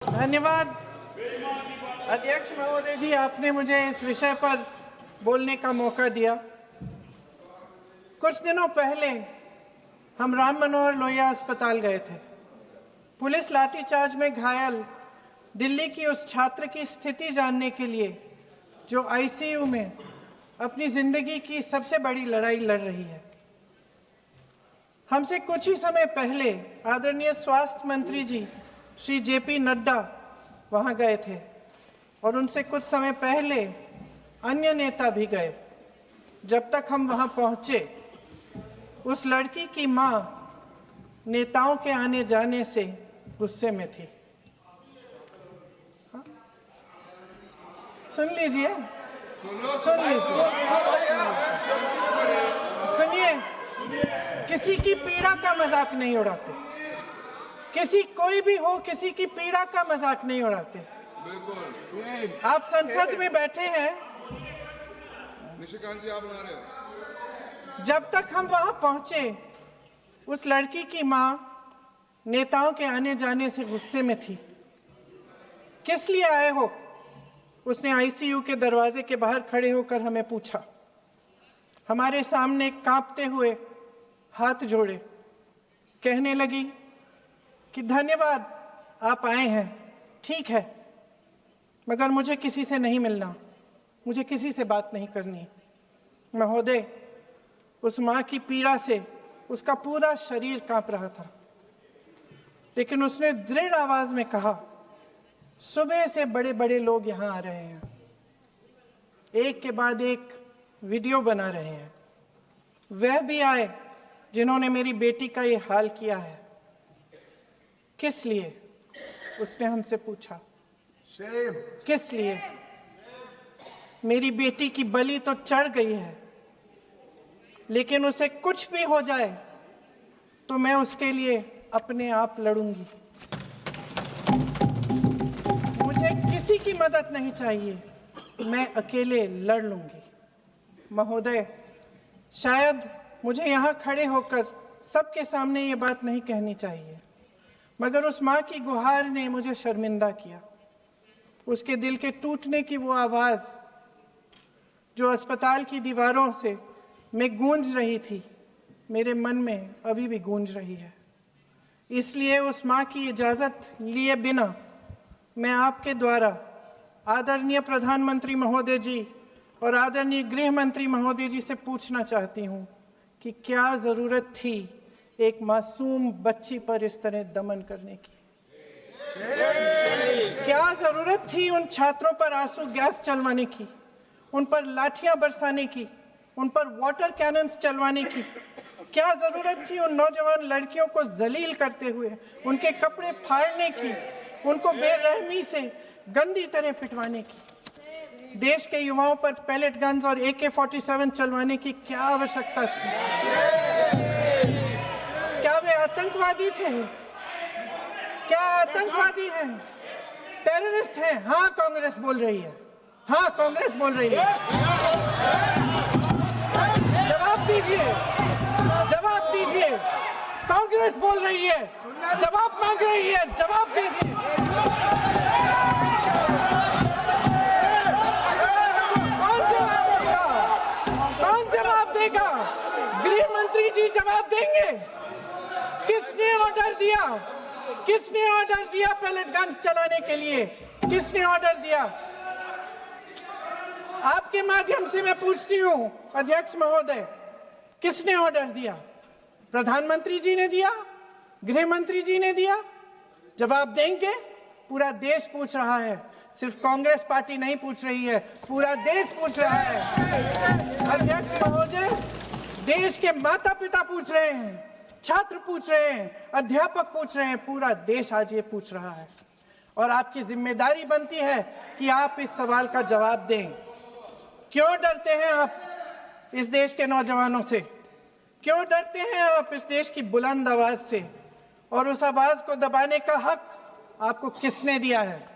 धन्यवाद अध्यक्ष महोदय जी, आपने मुझे इस विषय पर बोलने का मौका दिया। कुछ दिनों पहले हम राम मनोहर लोहिया अस्पताल गए थे। पुलिस लाठीचार्ज में घायल दिल्ली की उस छात्र की स्थिति जानने के लिए जो आईसीयू में अपनी जिंदगी की सबसे बड़ी लड़ाई लड़ रही है। हमसे कुछ ही समय पहले आदरणीय स्वास्थ्य मंत्री जी श्री जेपी नड्डा वहां गए थे और उनसे कुछ समय पहले अन्य नेता भी गए। जब तक हम वहां पहुंचे, उस लड़की की मां नेताओं के आने जाने से गुस्से में थी। सुन लीजिए, सुनिए, किसी की पीड़ा का मजाक नहीं उड़ाते। कोई भी हो, किसी की पीड़ा का मजाक नहीं उड़ाते। आप संसद में बैठे हैं, निशिकांत जी आप बना रहे हो। जब तक हम वहां पहुंचे, उस लड़की की मां नेताओं के आने जाने से गुस्से में थी। किस लिए आए हो? उसने आईसीयू के दरवाजे के बाहर खड़े होकर हमें पूछा। हमारे सामने कांपते हुए हाथ जोड़े कहने लगी कि धन्यवाद आप आए हैं, ठीक है, मगर मुझे किसी से नहीं मिलना, मुझे किसी से बात नहीं करनी। महोदय, उस मां की पीड़ा से उसका पूरा शरीर कांप रहा था, लेकिन उसने दृढ़ आवाज में कहा, सुबह से बड़े बड़े लोग यहां आ रहे हैं, एक के बाद एक वीडियो बना रहे हैं। वह भी आए जिन्होंने मेरी बेटी का ये हाल किया है। किस लिए? उसने हमसे पूछा। किस लिए? मेरी बेटी की बलि तो चढ़ गई है, लेकिन उसे कुछ भी हो जाए तो मैं उसके लिए अपने आप लड़ूंगी। मुझे किसी की मदद नहीं चाहिए, मैं अकेले लड़ लूंगी। महोदय, शायद मुझे यहां खड़े होकर सबके सामने ये बात नहीं कहनी चाहिए, मगर उस मां की गुहार ने मुझे शर्मिंदा किया। उसके दिल के टूटने की वो आवाज जो अस्पताल की दीवारों से में गूंज रही थी, मेरे मन में अभी भी गूंज रही है। इसलिए उस मां की इजाजत लिए बिना मैं आपके द्वारा आदरणीय प्रधानमंत्री महोदय जी और आदरणीय गृह मंत्री महोदय जी से पूछना चाहती हूं कि क्या जरूरत थी एक मासूम बच्ची पर इस तरह दमन करने की? क्या जरूरत थी उन छात्रों पर आंसू गैस चलवाने की, उन पर लाठियां बरसाने की, उन पर वाटर कैनन्स चलवाने की? क्या जरूरत थी उन नौजवान लड़कियों को जलील करते हुए उनके कपड़े फाड़ने की, उनको बेरहमी से गंदी तरह पिटवाने की? देश के युवाओं पर पैलेट गन्स और AK-47 चलवाने की क्या आवश्यकता थी? क्या वे आतंकवादी थे? क्या आतंकवादी हैं? टेररिस्ट हैं? हाँ, कांग्रेस बोल रही है। हाँ, कांग्रेस बोल रही है। जवाब दीजिए, जवाब दीजिए। कांग्रेस बोल रही है, जवाब मांग रही है, जवाब दीजिए। कौन जवाब देगा? गृह मंत्री जी जवाब देंगे। किसने ऑर्डर दिया? किसने ऑर्डर दिया पैलेट गन्स चलाने के लिए? किसने ऑर्डर दिया? आपके माध्यम से मैं पूछती हूं अध्यक्ष महोदय, किसने ऑर्डर दिया? प्रधानमंत्री जी ने दिया? गृह मंत्री जी ने दिया? जवाब देंगे? पूरा देश पूछ रहा है, सिर्फ कांग्रेस पार्टी नहीं पूछ रही है, पूरा देश पूछ रहा है। अध्यक्ष महोदय, देश के माता पिता पूछ रहे हैं, छात्र पूछ रहे हैं, अध्यापक पूछ रहे हैं, पूरा देश आज ये पूछ रहा है। और आपकी जिम्मेदारी बनती है कि आप इस सवाल का जवाब दें। क्यों डरते हैं आप इस देश के नौजवानों से? क्यों डरते हैं आप इस देश की बुलंद आवाज से? और उस आवाज को दबाने का हक आपको किसने दिया है?